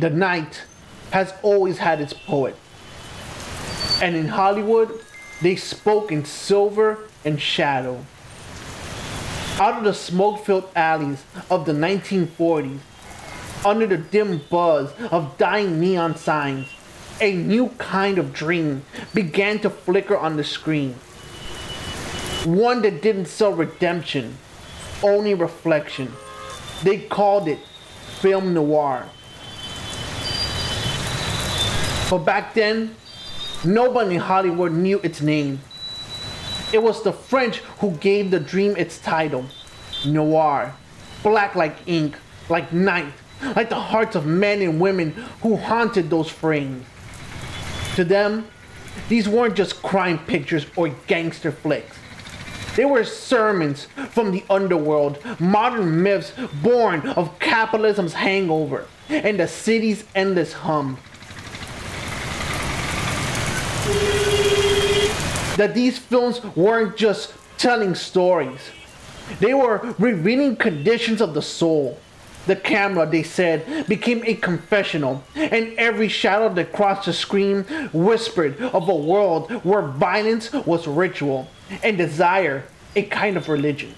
The night has always had its poet. And in Hollywood, they spoke in silver and shadow. Out of the smoke-filled alleys of the 1940s, under the dim buzz of dying neon signs, a new kind of dream began to flicker on the screen. One that didn't sell redemption, only reflection. They called it film noir. But back then, nobody in Hollywood knew its name. It was the French who gave the dream its title, noir, black like ink, like night, like the hearts of men and women who haunted those frames. To them, these weren't just crime pictures or gangster flicks. They were sermons from the underworld, modern myths born of capitalism's hangover and the city's endless hum. That these films weren't just telling stories. They were revealing conditions of the soul. The camera, they said, became a confessional, and every shadow that crossed the screen whispered of a world where violence was ritual and desire a kind of religion.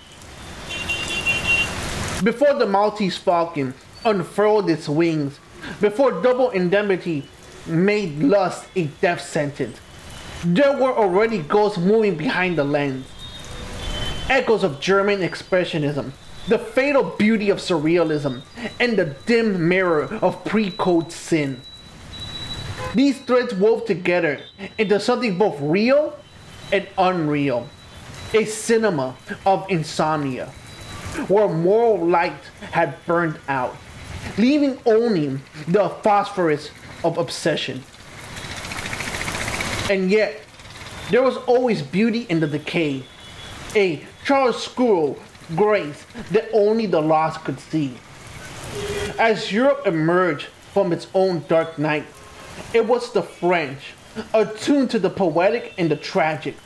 Before the Maltese Falcon unfurled its wings, before Double Indemnity made lust a death sentence, there were already ghosts moving behind the lens. Echoes of German expressionism, the fatal beauty of surrealism, and the dim mirror of pre-code sin. These threads wove together into something both real and unreal. A cinema of insomnia, where moral light had burned out, leaving only the phosphorus of obsession. And yet, there was always beauty in the decay, a chiaroscuro grace that only the lost could see. As Europe emerged from its own dark night, it was the French, attuned to the poetic and the tragic,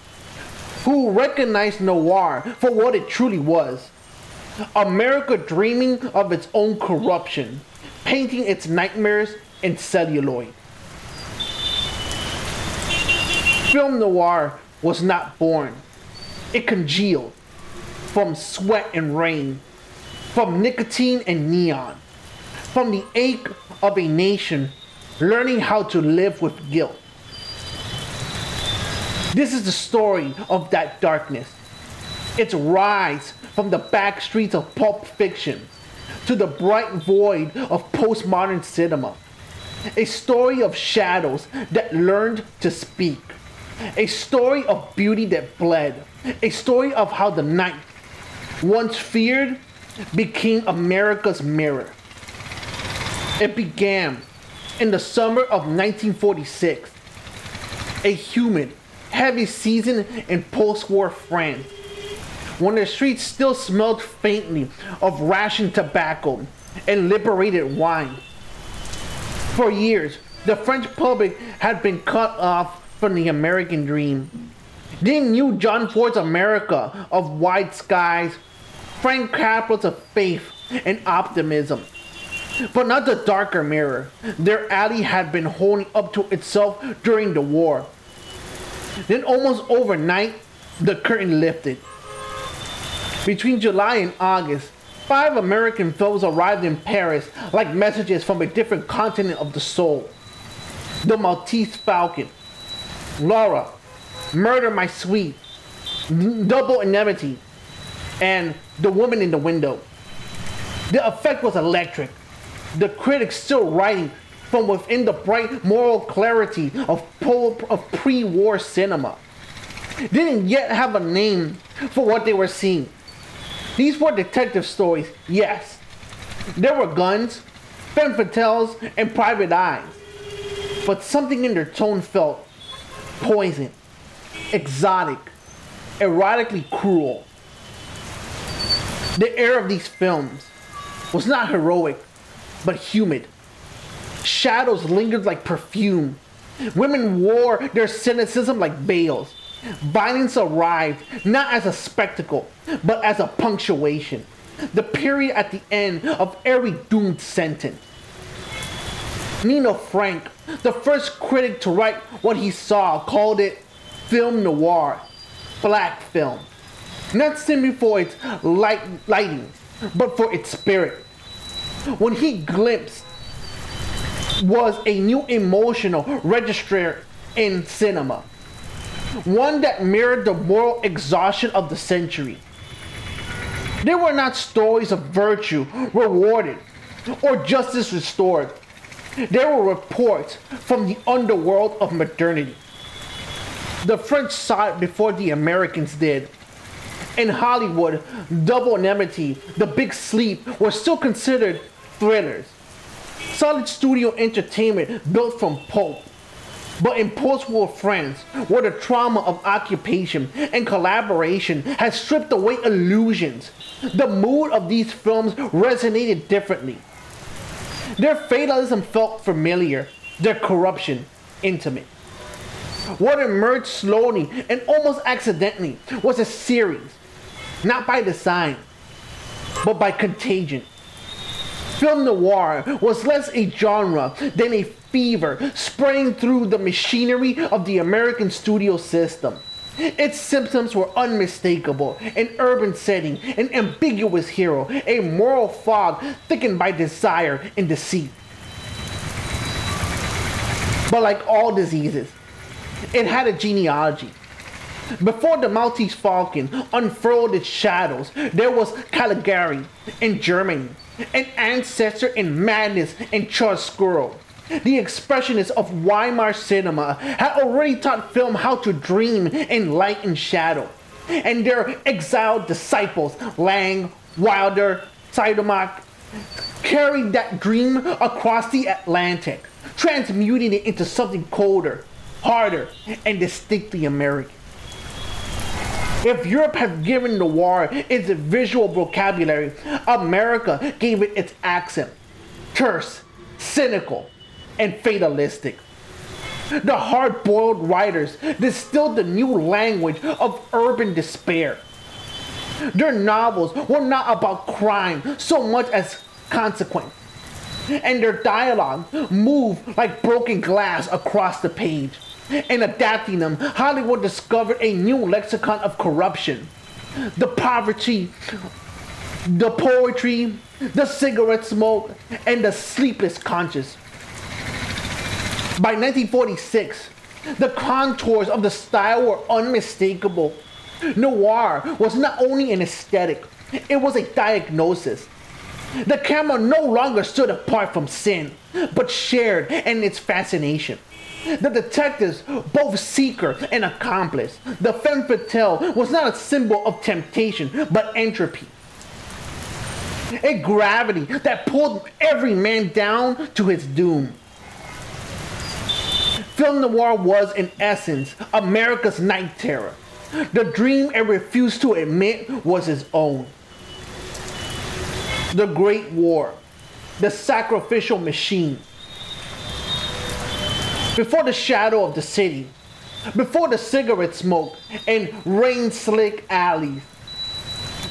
who recognized noir for what it truly was. America dreaming of its own corruption, painting its nightmares in celluloid. Film noir was not born. It congealed from sweat and rain, from nicotine and neon, from the ache of a nation learning how to live with guilt. This is the story of that darkness. Its rise from the back streets of pulp fiction to the bright void of postmodern cinema. A story of shadows that learned to speak. A story of beauty that bled. A story of how the night, once feared, became America's mirror. It began in the summer of 1946. A humid, heavy season in post-war France, when the streets still smelled faintly of rationed tobacco and liberated wine. For years, the French public had been cut off from the American dream. They knew John Ford's America of wide skies, Frank Capra's of faith and optimism, but not the darker mirror their alley had been holding up to itself during the war. Then almost overnight, the curtain lifted. Between July and August, 5 American films arrived in Paris like messages from a different continent of the soul. The Maltese Falcon, Laura, Murder My Sweet, Double Indemnity, and The Woman in the Window. The effect was electric. The critics still writing from within the bright moral clarity of pre-war cinema. Didn't yet have a name for what they were seeing. These were detective stories, yes. There were guns, femme fatales, and private eyes. But something in their tone felt poison, exotic, erotically cruel. The air of these films was not heroic, but humid. Shadows lingered like perfume. Women wore their cynicism like veils. Violence arrived not as a spectacle, but as a punctuation. The period at the end of every doomed sentence. Nino Frank, the first critic to write what he saw, called it film noir, black film. Not simply for its lighting, but for its spirit. When he glimpsed was a new emotional register in cinema, one that mirrored the moral exhaustion of the century. They were not stories of virtue rewarded or justice restored. They were reports from the underworld of modernity. The French saw it before the Americans did. In Hollywood, Double Indemnity, The Big Sleep were still considered thrillers. Solid studio entertainment built from pulp. But in post-war France, where the trauma of occupation and collaboration has stripped away illusions, the mood of these films resonated differently. Their fatalism felt familiar, their corruption intimate. What emerged slowly and almost accidentally was a series, not by design, but by contagion. Film noir was less a genre than a fever spreading through the machinery of the American studio system. Its symptoms were unmistakable: an urban setting, an ambiguous hero, a moral fog thickened by desire and deceit. But like all diseases, it had a genealogy. Before the Maltese Falcon unfurled its shadows, there was Caligari in Germany, an ancestor in madness and chiaroscuro. The expressionists of Weimar cinema had already taught film how to dream in light and shadow, and their exiled disciples, Lang, Wilder, Sidemark, carried that dream across the Atlantic, transmuting it into something colder, harder, and distinctly American. If Europe had given noir its visual vocabulary, America gave it its accent: terse, cynical, and fatalistic. The hard-boiled writers distilled the new language of urban despair. Their novels were not about crime so much as consequence, and their dialogue moved like broken glass across the page. In adapting them, Hollywood discovered a new lexicon of corruption. The poverty, the poetry, the cigarette smoke, and the sleepless conscience. By 1946, the contours of the style were unmistakable. Noir was not only an aesthetic, it was a diagnosis. The camera no longer stood apart from sin, but shared in its fascination. The detectives, both seeker and accomplice. The femme fatale was not a symbol of temptation, but entropy. A gravity that pulled every man down to his doom. Film noir was, in essence, America's night terror. The dream it refused to admit was its own. The Great War, the sacrificial machine. Before the shadow of the city, before the cigarette smoke and rain-slick alleys,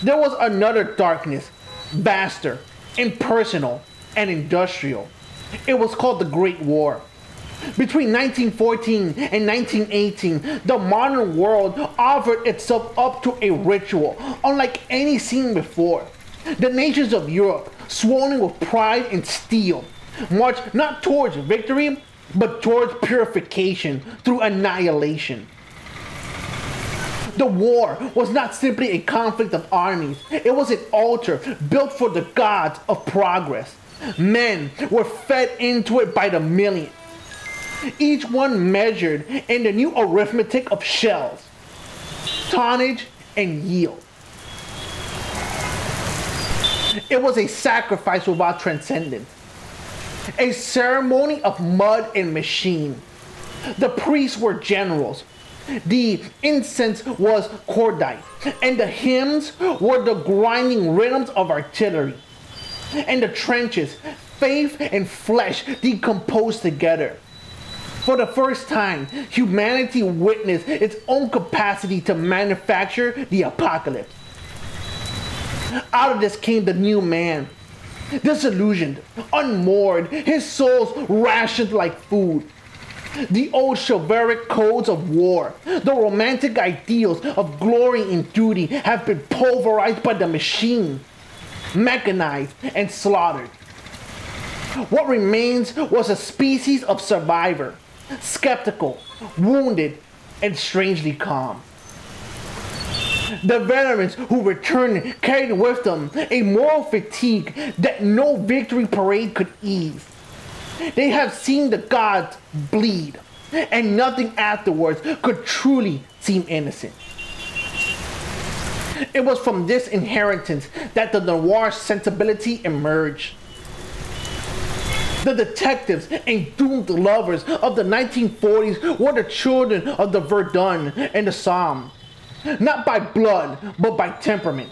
there was another darkness, vaster, impersonal, and industrial. It was called the Great War. Between 1914 and 1918, the modern world offered itself up to a ritual unlike any seen before. The nations of Europe, swollen with pride and steel, marched not towards victory, but towards purification through annihilation. The war was not simply a conflict of armies. It was an altar built for the gods of progress. Men were fed into it by the million, each one measured in the new arithmetic of shells, tonnage, and yield. It was a sacrifice without transcendence, a ceremony of mud and machine. The priests were generals, the incense was cordite, and the hymns were the grinding rhythms of artillery. In the trenches, faith and flesh decomposed together. For the first time, humanity witnessed its own capacity to manufacture the apocalypse. Out of this came the new man, Disillusioned, unmoored, his soul's rationed like food. The old chivalric codes of war, the romantic ideals of glory and duty have been pulverized by the machine, mechanized and slaughtered. What remains was a species of survivor, skeptical, wounded, and strangely calm. The veterans who returned carried with them a moral fatigue that no victory parade could ease. They have seen the gods bleed, and nothing afterwards could truly seem innocent. It was from this inheritance that the noir sensibility emerged. The detectives and doomed lovers of the 1940s were the children of the Verdun and the Somme, not by blood, but by temperament.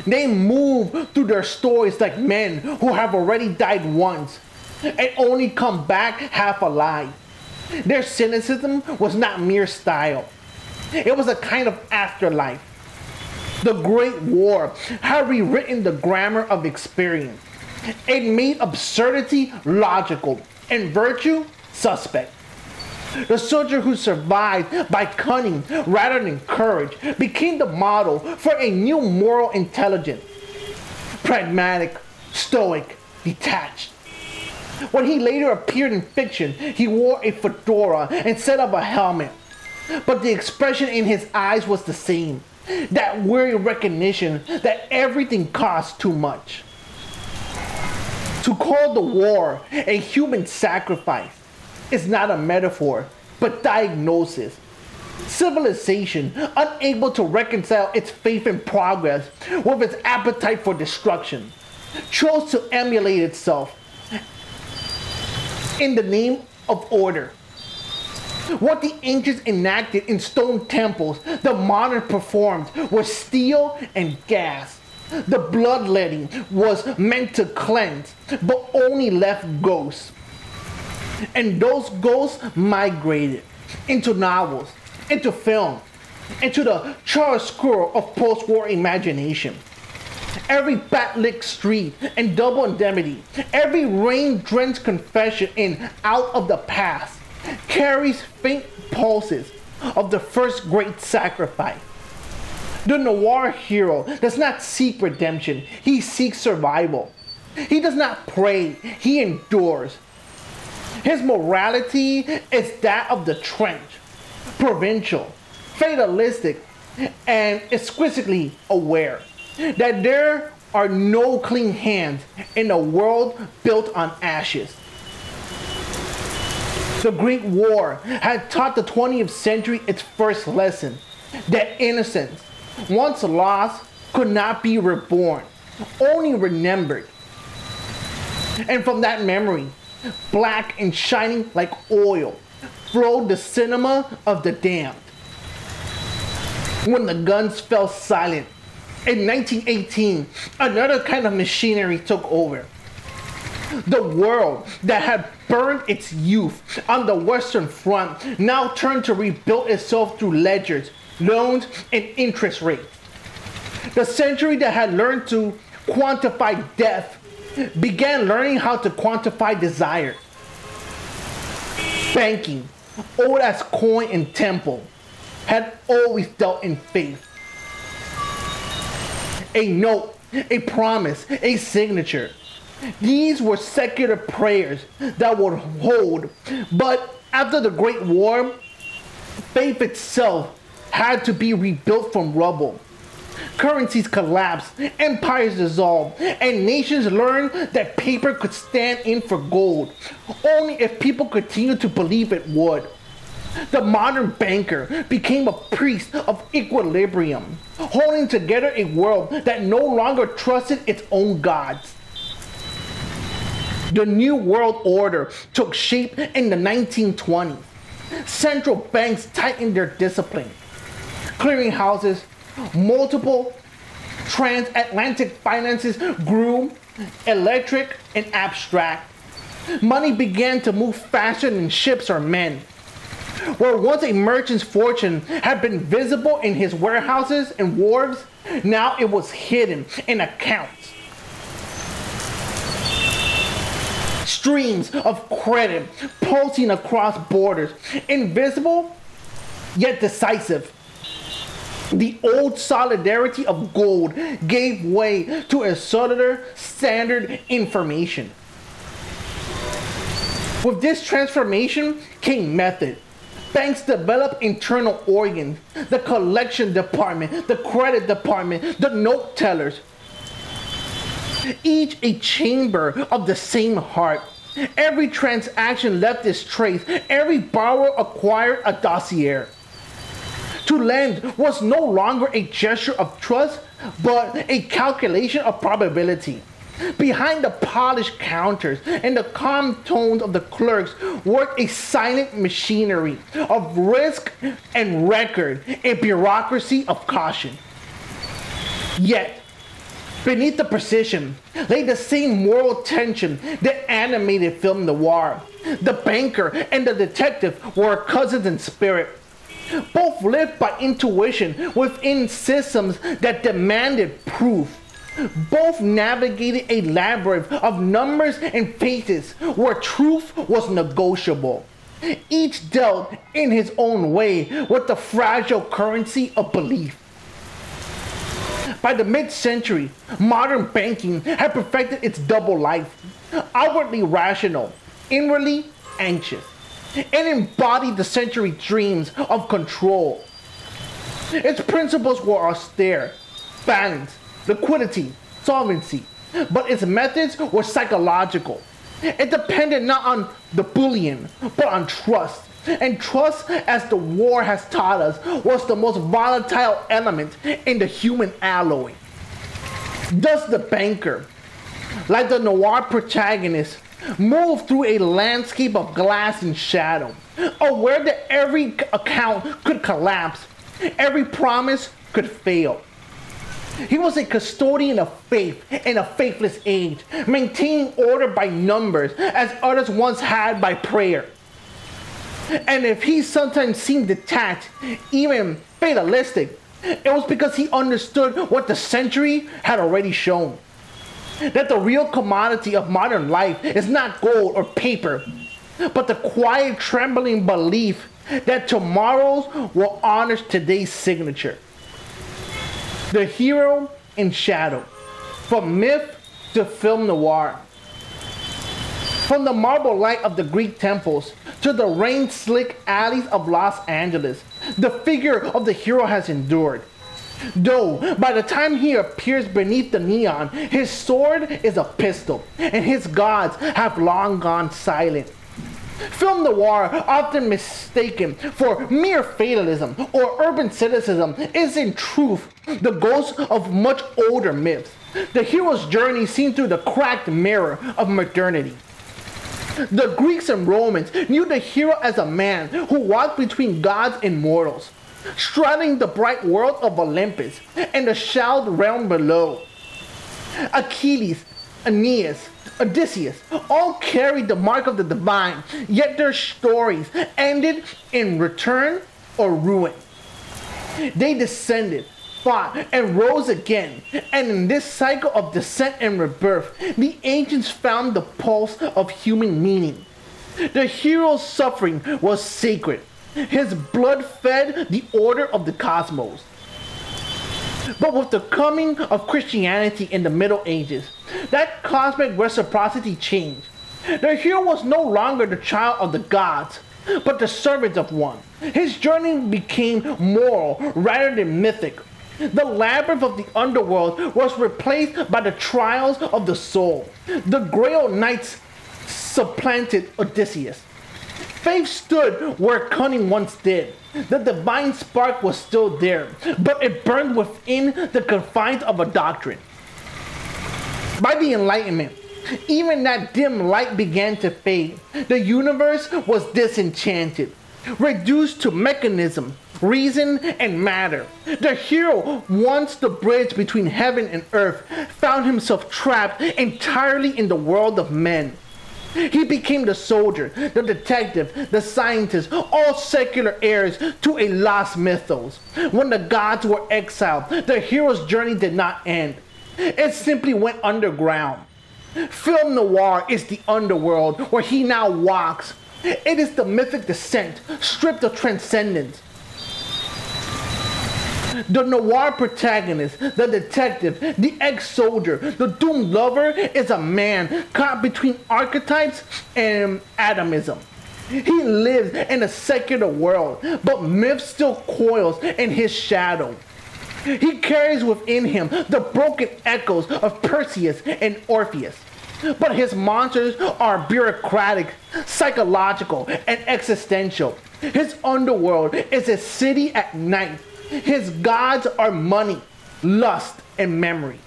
They move through their stories like men who have already died once and only come back half alive. Their cynicism was not mere style. It was a kind of afterlife. The Great War had rewritten the grammar of experience. It made absurdity logical and virtue suspect. The soldier who survived by cunning rather than courage became the model for a new moral intelligence. Pragmatic, stoic, detached. When he later appeared in fiction, he wore a fedora instead of a helmet. But the expression in his eyes was the same. That weary recognition that everything costs too much. To call the war a human sacrifice is not a metaphor, but diagnosis. Civilization, unable to reconcile its faith in progress with its appetite for destruction, chose to emulate itself in the name of order. What the ancients enacted in stone temples, the modern performed with steel and gas. The bloodletting was meant to cleanse, but only left ghosts. And those ghosts migrated into novels, into film, into the chiaroscuro of post-war imagination. Every backlit street and double indemnity, every rain-drenched confession in Out of the Past carries faint pulses of the first great sacrifice. The noir hero does not seek redemption, he seeks survival. He does not pray, he endures. His morality is that of the trench, provincial, fatalistic, and exquisitely aware that there are no clean hands in a world built on ashes. The Great War had taught the 20th century its first lesson, that innocence, once lost, could not be reborn, only remembered. And from that memory, black and shining like oil, flowed the cinema of the damned. When the guns fell silent, in 1918, another kind of machinery took over. The world that had burned its youth on the Western Front now turned to rebuild itself through ledgers, loans, and interest rates. The century that had learned to quantify death began learning how to quantify desire. Banking, old as coin and temple, had always dealt in faith. A note, a promise, a signature. These were secular prayers that would hold, but after the Great War, faith itself had to be rebuilt from rubble. Currencies collapsed, empires dissolved, and nations learned that paper could stand in for gold, only if people continued to believe it would. The modern banker became a priest of equilibrium, holding together a world that no longer trusted its own gods. The New World Order took shape in the 1920s. Central banks tightened their discipline. Clearinghouses, multiple transatlantic finances grew, electric and abstract. Money began to move faster than ships or men. Where once a merchant's fortune had been visible in his warehouses and wharves, now it was hidden in accounts. streams of credit pulsing across borders, invisible yet decisive. The old solidarity of gold gave way to a subtler standard information. With this transformation came method. Banks developed internal organs, the collection department, the credit department, the note tellers. Each a chamber of the same heart. Every transaction left its trace. Every borrower acquired a dossier. To lend was no longer a gesture of trust, but a calculation of probability. Behind the polished counters and the calm tones of the clerks worked a silent machinery of risk and record, a bureaucracy of caution. Yet, beneath the precision lay the same moral tension that animated film noir. The banker and the detective were cousins in spirit. Both lived by intuition within systems that demanded proof. Both navigated a labyrinth of numbers and faces where truth was negotiable. Each dealt in his own way with the fragile currency of belief. By the mid-century, modern banking had perfected its double life, outwardly rational, inwardly anxious. It embodied the century dreams of control. Its principles were austere, balance, liquidity, solvency, but its methods were psychological. It depended not on the bullion, but on trust. And trust, as the war has taught us, was the most volatile element in the human alloy. Thus the banker, like the noir protagonist, moved through a landscape of glass and shadow, aware that every account could collapse, every promise could fail. He was a custodian of faith in a faithless age, maintaining order by numbers as others once had by prayer. And if he sometimes seemed detached, even fatalistic, it was because he understood what the century had already shown. That the real commodity of modern life is not gold or paper, but the quiet, trembling belief that tomorrow's will honor today's signature. The hero in shadow, from myth to film noir. From the marble light of the Greek temples to the rain-slick alleys of Los Angeles, the figure of the hero has endured. Though, by the time he appears beneath the neon, his sword is a pistol, and his gods have long gone silent. Film noir, often mistaken for mere fatalism or urban cynicism, is in truth the ghost of much older myths. The hero's journey seen through the cracked mirror of modernity. The Greeks and Romans knew the hero as a man who walked between gods and mortals, straddling the bright world of Olympus and the shroud realm below. Achilles, Aeneas, Odysseus all carried the mark of the divine, yet their stories ended in return or ruin. They descended, fought, and rose again, and in this cycle of descent and rebirth, the ancients found the pulse of human meaning. The hero's suffering was sacred. His blood fed the order of the cosmos. But with the coming of Christianity in the Middle Ages, that cosmic reciprocity changed. The hero was no longer the child of the gods, but the servant of one. His journey became moral rather than mythic. The labyrinth of the underworld was replaced by the trials of the soul. The Grail Knights supplanted Odysseus. Faith stood where cunning once did. The divine spark was still there, but it burned within the confines of a doctrine. By the Enlightenment, even that dim light began to fade. The universe was disenchanted, reduced to mechanism, reason, and matter. The hero, once the bridge between heaven and earth, found himself trapped entirely in the world of men. He became the soldier, the detective, the scientist, all secular heirs to a lost mythos. When the gods were exiled, the hero's journey did not end. It simply went underground. Film noir is the underworld where he now walks. It is the mythic descent, stripped of transcendence. The noir protagonist, the detective, the ex-soldier, the doomed lover is a man caught between archetypes and atomism. He lives in a secular world, but myth still coils in his shadow. He carries within him the broken echoes of Perseus and Orpheus. But his monsters are bureaucratic, psychological, and existential. His underworld is a city at night. His gods are money, lust, and memory.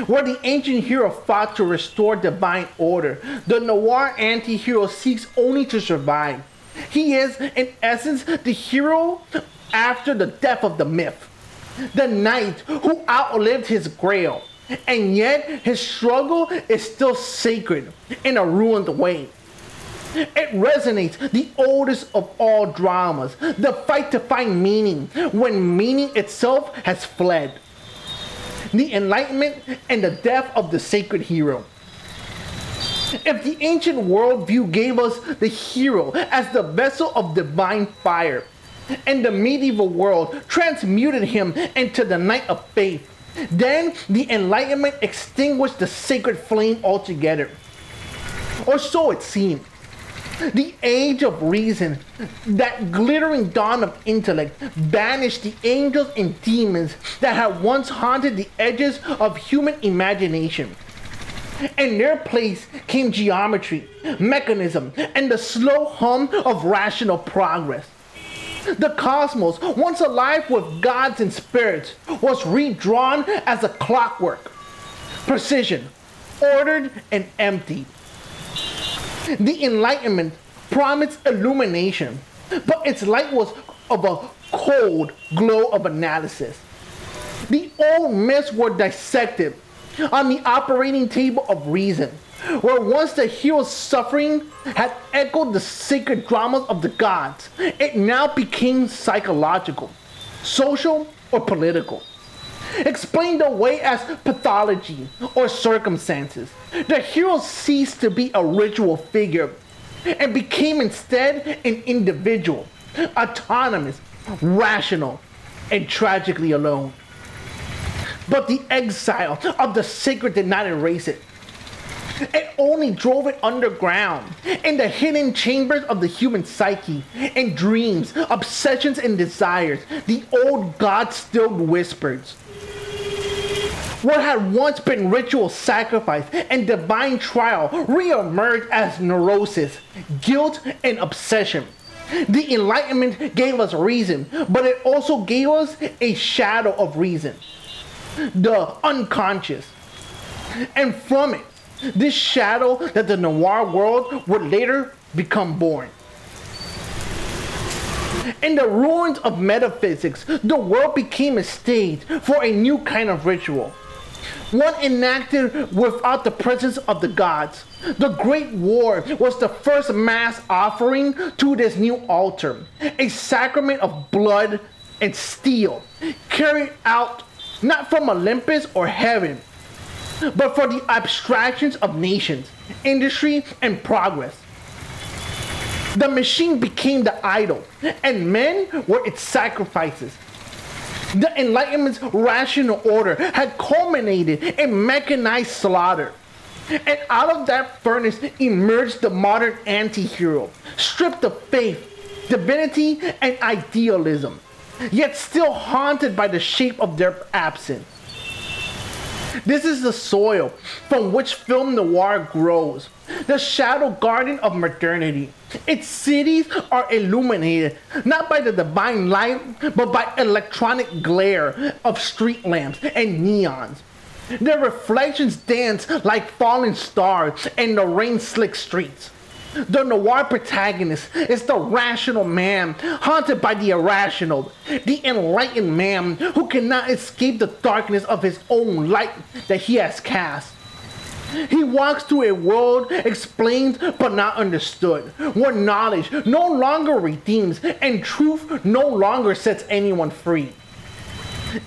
Where the ancient hero fought to restore divine order, the noir anti-hero seeks only to survive. He is, in essence, the hero after the death of the myth. The knight who outlived his grail, and yet his struggle is still sacred in a ruined way. It resonates the oldest of all dramas, the fight to find meaning when meaning itself has fled. The enlightenment and the death of the sacred hero. If the ancient worldview gave us the hero as the vessel of divine fire, and the medieval world transmuted him into the knight of faith, then the enlightenment extinguished the sacred flame altogether. Or so it seemed. The age of reason, that glittering dawn of intellect, banished the angels and demons that had once haunted the edges of human imagination. In their place came geometry, mechanism, and the slow hum of rational progress. The cosmos, once alive with gods and spirits, was redrawn as a clockwork. Precision, ordered and empty. The Enlightenment promised illumination, but its light was of a cold glow of analysis. The old myths were dissected on the operating table of reason, where once the hero's suffering had echoed the sacred dramas of the gods, it now became psychological, social, or political. Explained away as pathology or circumstances, the hero ceased to be a ritual figure and became instead an individual, autonomous, rational, and tragically alone. But the exile of the sacred did not erase it. It only drove it underground, in the hidden chambers of the human psyche, in dreams, obsessions, and desires. The old God-stilled whispers. What had once been ritual sacrifice and divine trial re-emerged as neurosis, guilt, and obsession. The Enlightenment gave us reason, but it also gave us a shadow of reason. The unconscious. And from it, this shadow that the noir world would later become born. In the ruins of metaphysics, the world became a stage for a new kind of ritual. One enacted without the presence of the gods. The Great War was the first mass offering to this new altar, a sacrament of blood and steel, carried out not from Olympus or heaven, but for the abstractions of nations, industry, and progress. The machine became the idol, and men were its sacrifices. The Enlightenment's rational order had culminated in mechanized slaughter. And out of that furnace emerged the modern anti-hero, stripped of faith, divinity, and idealism, yet still haunted by the shape of their absence. This is the soil from which film noir grows, the shadow garden of modernity. Its cities are illuminated not by the divine light, but by electronic glare of street lamps and neons. Their reflections dance like fallen stars in the rain-slicked streets. The noir protagonist is the rational man, haunted by the irrational, the enlightened man who cannot escape the darkness of his own light that he has cast. He walks through a world explained but not understood, where knowledge no longer redeems and truth no longer sets anyone free.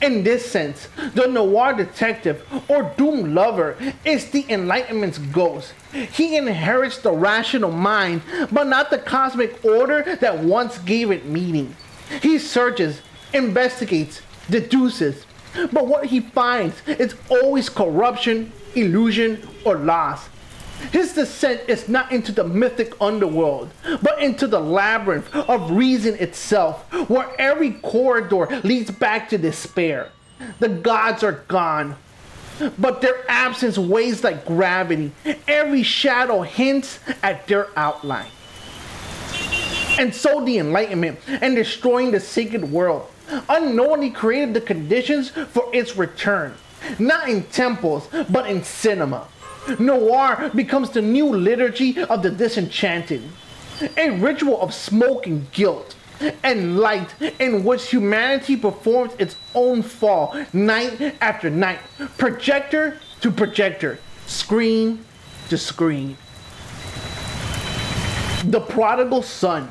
In this sense, the noir detective or doom lover is the Enlightenment's ghost. He inherits the rational mind, but not the cosmic order that once gave it meaning. He searches, investigates, deduces, but what he finds is always corruption, illusion, or loss. His descent is not into the mythic underworld, but into the labyrinth of reason itself, where every corridor leads back to despair. The gods are gone, but their absence weighs like gravity. Every shadow hints at their outline. And so the Enlightenment, and destroying the sacred world, unknowingly created the conditions for its return, not in temples, but in cinema. Noir becomes the new liturgy of the disenchanted, a ritual of smoke and guilt, and light in which humanity performs its own fall night after night, projector to projector, screen to screen. The prodigal son.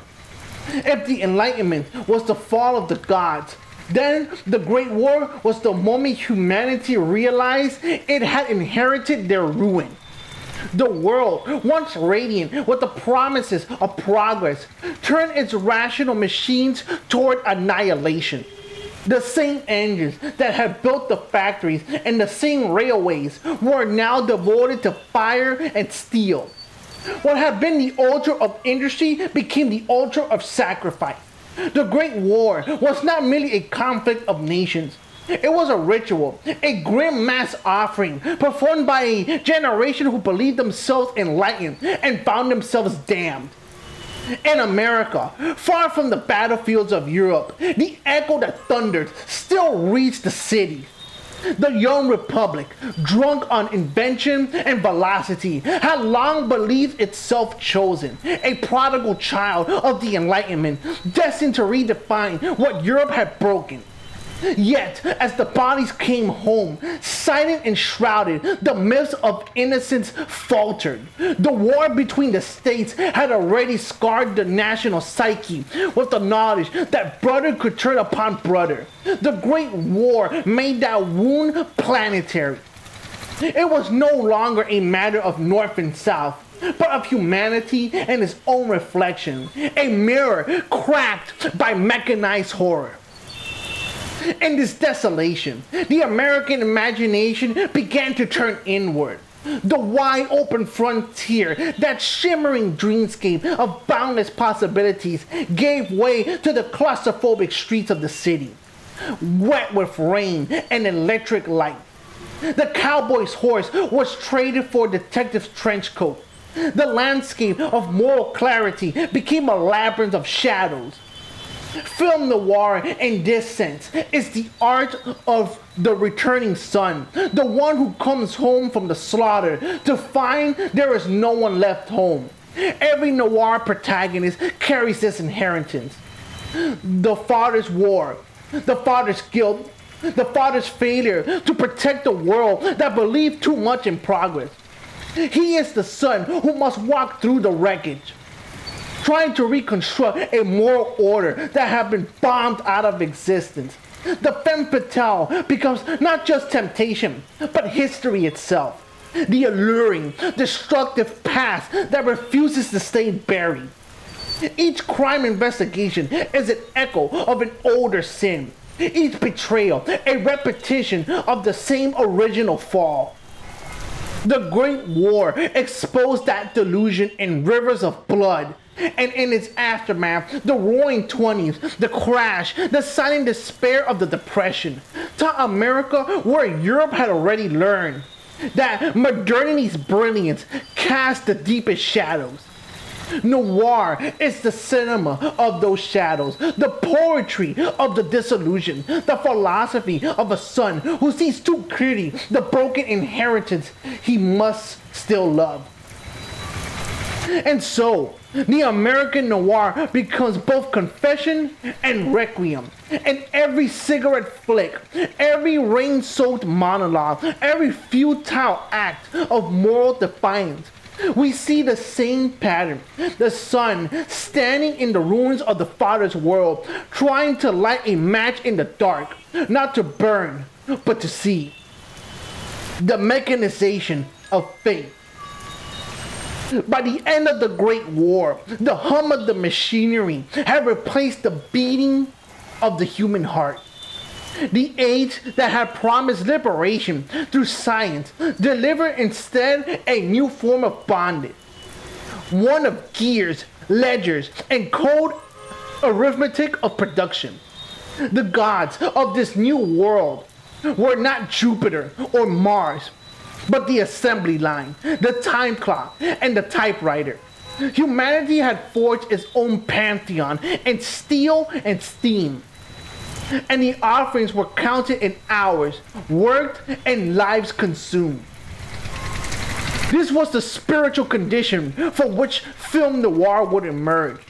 If the Enlightenment was the fall of the gods, then the Great War was the moment humanity realized it had inherited their ruin. The world, once radiant with the promises of progress, turned its rational machines toward annihilation. The same engines that had built the factories and the same railways were now devoted to fire and steel. What had been the altar of industry became the altar of sacrifice. The Great War was not merely a conflict of nations. It was a ritual, a grim mass offering performed by a generation who believed themselves enlightened and found themselves damned. In America, far from the battlefields of Europe, the echo that thundered still reached the city. The young republic, drunk on invention and velocity, had long believed itself chosen, a prodigal child of the Enlightenment, destined to redefine what Europe had broken. Yet, as the bodies came home, silent and shrouded, the myths of innocence faltered. The war between the states had already scarred the national psyche with the knowledge that brother could turn upon brother. The Great War made that wound planetary. It was no longer a matter of North and South, but of humanity and its own reflection, a mirror cracked by mechanized horror. In this desolation, the American imagination began to turn inward. The wide open frontier, that shimmering dreamscape of boundless possibilities, gave way to the claustrophobic streets of the city, wet with rain and electric light. The cowboy's horse was traded for a detective's trench coat. The landscape of moral clarity became a labyrinth of shadows. Film noir, in this sense, is the art of the returning son, the one who comes home from the slaughter to find there is no one left home. Every noir protagonist carries this inheritance. The father's war, the father's guilt, the father's failure to protect the world that believed too much in progress. He is the son who must walk through the wreckage, trying to reconstruct a moral order that had been bombed out of existence. The femme fatale becomes not just temptation, but history itself. The alluring, destructive past that refuses to stay buried. Each crime investigation is an echo of an older sin. Each betrayal, a repetition of the same original fall. The Great War exposed that delusion in rivers of blood. And in its aftermath, the roaring 20s, the crash, the silent despair of the Depression, taught America where Europe had already learned that modernity's brilliance cast the deepest shadows. Noir is the cinema of those shadows, the poetry of the disillusion, the philosophy of a son who sees too clearly the broken inheritance he must still love. And so, the American noir becomes both confession and requiem. And every cigarette flick, every rain-soaked monologue, every futile act of moral defiance We see the same pattern. The son standing in the ruins of the Father's world, trying to light a match in the dark, not to burn, but to see. The mechanization of faith. By the end of the Great War, the hum of the machinery had replaced the beating of the human heart. The age that had promised liberation through science delivered instead a new form of bondage. One of gears, ledgers, and cold arithmetic of production. The gods of this new world were not Jupiter or Mars, but the assembly line, the time clock, and the typewriter. Humanity had forged its own pantheon in steel and steam. And the offerings were counted in hours, worked, and lives consumed. This was the spiritual condition from which film noir would emerge.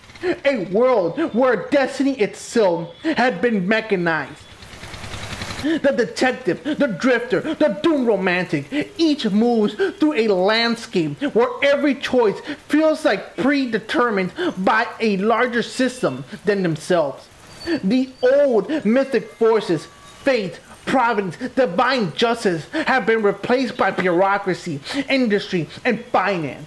A world where destiny itself had been mechanized. The detective, the drifter, the doomed romantic, each moves through a landscape where every choice feels like predetermined by a larger system than themselves. The old mythic forces, fate, providence, divine justice have been replaced by bureaucracy, industry, and finance.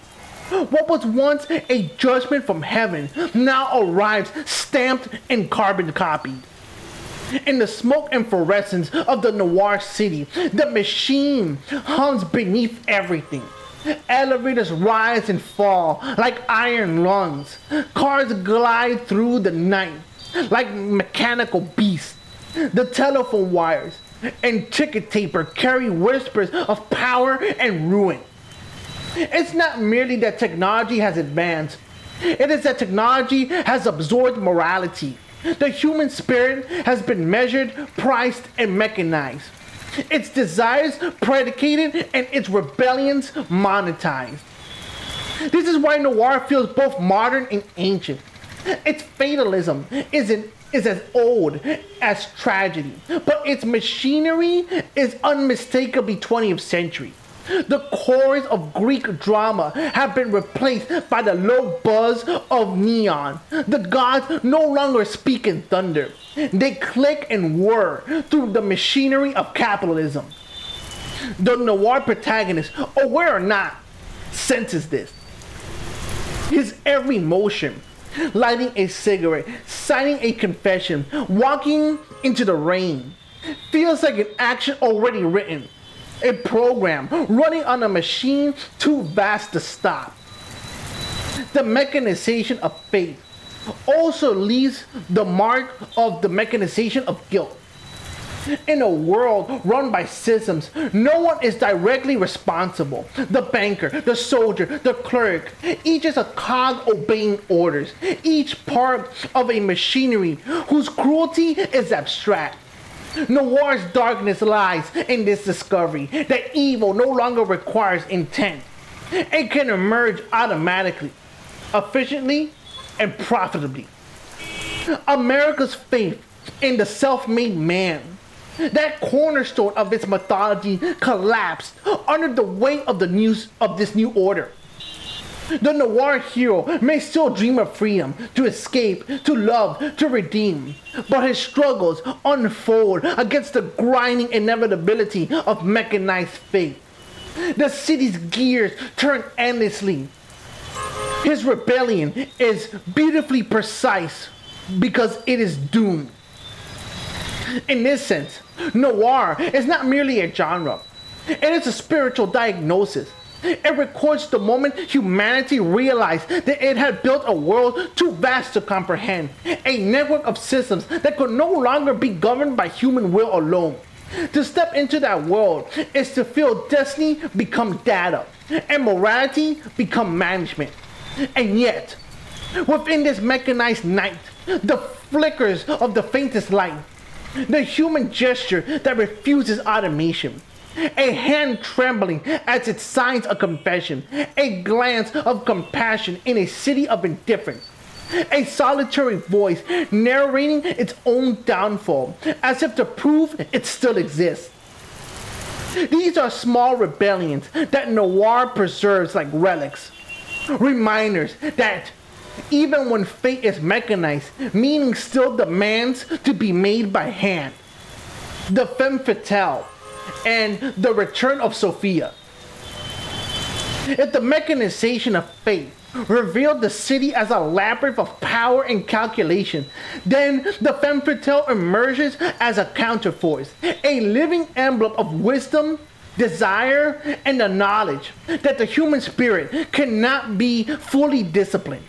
What was once a judgment from heaven now arrives stamped and carbon copied. In the smoke and fluorescence of the Noir city, the machine hums beneath everything. Elevators rise and fall like iron lungs. Cars glide through the night like mechanical beasts. The telephone wires and ticket taper carry whispers of power and ruin. It's not merely that technology has advanced, it is that technology has absorbed morality. The human spirit has been measured, priced, and mechanized. Its desires predicated and its rebellions monetized. This is why noir feels both modern and ancient. Its fatalism is as old as tragedy, but its machinery is unmistakably 20th century. The chorus of Greek drama have been replaced by the low buzz of neon. The gods no longer speak in thunder. They click and whir through the machinery of capitalism. The noir protagonist, aware or not, senses this. His every motion, lighting a cigarette, signing a confession, walking into the rain, feels like an action already written. A program running on a machine too vast to stop. The mechanization of faith also leaves the mark of the mechanization of guilt. In a world run by systems, no one is directly responsible. The banker, the soldier, the clerk, each is a cog obeying orders, each part of a machinery whose cruelty is abstract. Noir's darkness lies in this discovery that evil no longer requires intent. It can emerge automatically, efficiently, and profitably. America's faith in the self-made man, that cornerstone of its mythology, collapsed under the weight of this new order. The noir hero may still dream of freedom, to escape, to love, to redeem, but his struggles unfold against the grinding inevitability of mechanized fate. The city's gears turn endlessly. His rebellion is beautifully precise because it is doomed. In this sense, noir is not merely a genre. It is a spiritual diagnosis. It records the moment humanity realized that it had built a world too vast to comprehend, a network of systems that could no longer be governed by human will alone. To step into that world is to feel destiny become data, and morality become management. And yet, within this mechanized night, the flickers of the faintest light, the human gesture that refuses automation, a hand trembling as it signs a confession, a glance of compassion in a city of indifference, a solitary voice narrating its own downfall as if to prove it still exists. These are small rebellions that Noir preserves like relics, reminders that even when fate is mechanized, meaning still demands to be made by hand. The femme fatale and the return of Sophia. If the mechanization of fate revealed the city as a labyrinth of power and calculation, then the femme fatale emerges as a counterforce, a living emblem of wisdom, desire, and the knowledge that the human spirit cannot be fully disciplined.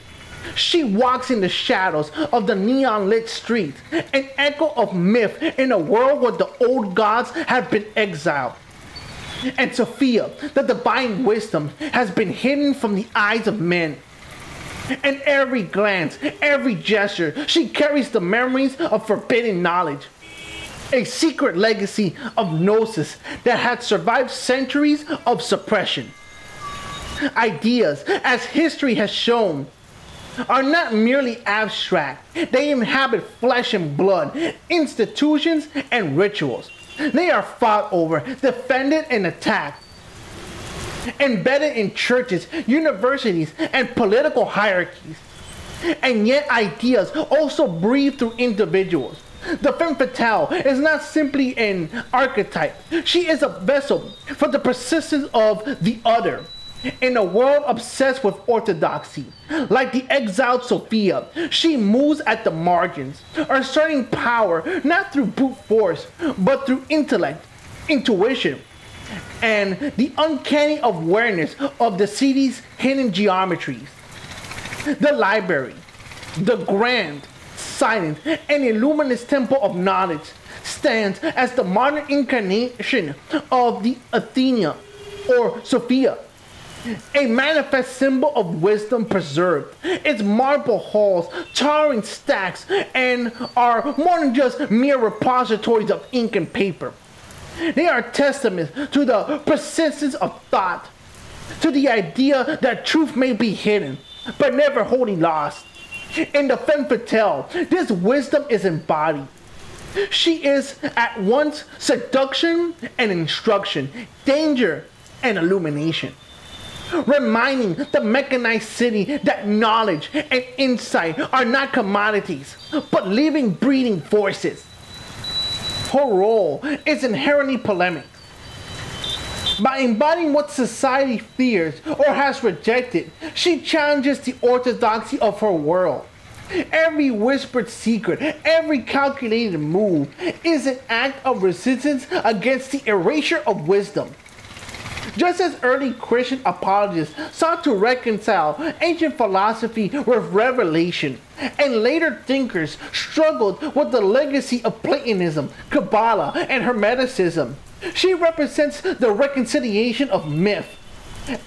She walks in the shadows of the neon-lit streets, an echo of myth in a world where the old gods have been exiled. And Sophia, the divine wisdom, has been hidden from the eyes of men. And every glance, every gesture, she carries the memories of forbidden knowledge. A secret legacy of gnosis that had survived centuries of suppression. Ideas, as history has shown, are not merely abstract. They inhabit flesh and blood, institutions, and rituals. They are fought over, defended, and attacked. Embedded in churches, universities, and political hierarchies. And yet ideas also breathe through individuals. The femme fatale is not simply an archetype. She is a vessel for the persistence of the other. In a world obsessed with orthodoxy, like the exiled Sophia, she moves at the margins, asserting power not through brute force, but through intellect, intuition, and the uncanny awareness of the city's hidden geometries. The library, the grand, silent, and illuminous temple of knowledge, stands as the modern incarnation of the Athena, or Sophia, a manifest symbol of wisdom preserved. Its marble halls, towering stacks, and are more than just mere repositories of ink and paper. They are testaments to the persistence of thought, to the idea that truth may be hidden, but never wholly lost. In the femme fatale, this wisdom is embodied. She is at once seduction and instruction, danger and illumination, reminding the mechanized city that knowledge and insight are not commodities, but living, breathing forces. Her role is inherently polemic. By embodying what society fears or has rejected, she challenges the orthodoxy of her world. Every whispered secret, every calculated move is an act of resistance against the erasure of wisdom. Just as early Christian apologists sought to reconcile ancient philosophy with revelation, and later thinkers struggled with the legacy of Platonism, Kabbalah, and Hermeticism, she represents the reconciliation of myth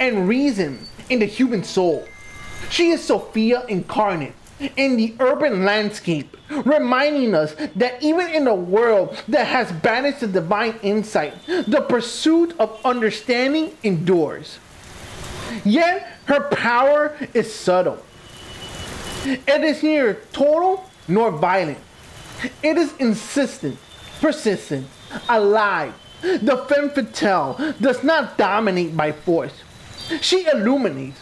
and reason in the human soul. She is Sophia incarnate in the urban landscape, reminding us that even in a world that has banished the divine insight, the pursuit of understanding endures. Yet her power is subtle. It is neither total nor violent. It is insistent, persistent, alive. The femme fatale does not dominate by force. She illuminates,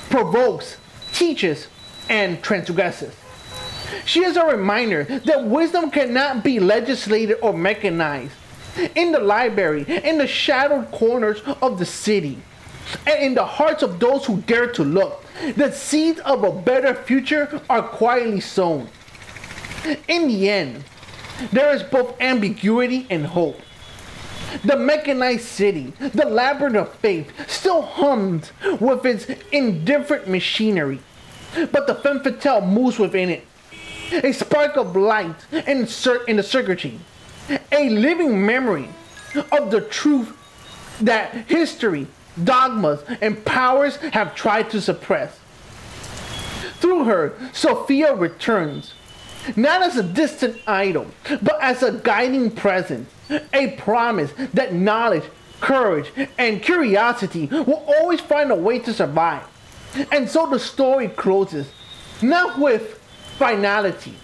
provokes, teaches, and transgresses. She is a reminder that wisdom cannot be legislated or mechanized. In the library, in the shadowed corners of the city, and in the hearts of those who dare to look, the seeds of a better future are quietly sown. In the end, there is both ambiguity and hope. The mechanized city, the labyrinth of faith, still hums with its indifferent machinery. But the femme fatale moves within it, a spark of light in the circuitry, a living memory of the truth that history, dogmas, and powers have tried to suppress. Through her, Sophia returns, not as a distant idol, but as a guiding presence, a promise that knowledge, courage, and curiosity will always find a way to survive. And so the story closes, not with finality,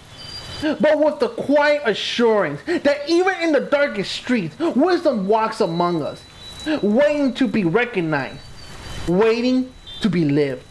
but with the quiet assurance that even in the darkest streets, wisdom walks among us, waiting to be recognized, waiting to be lived.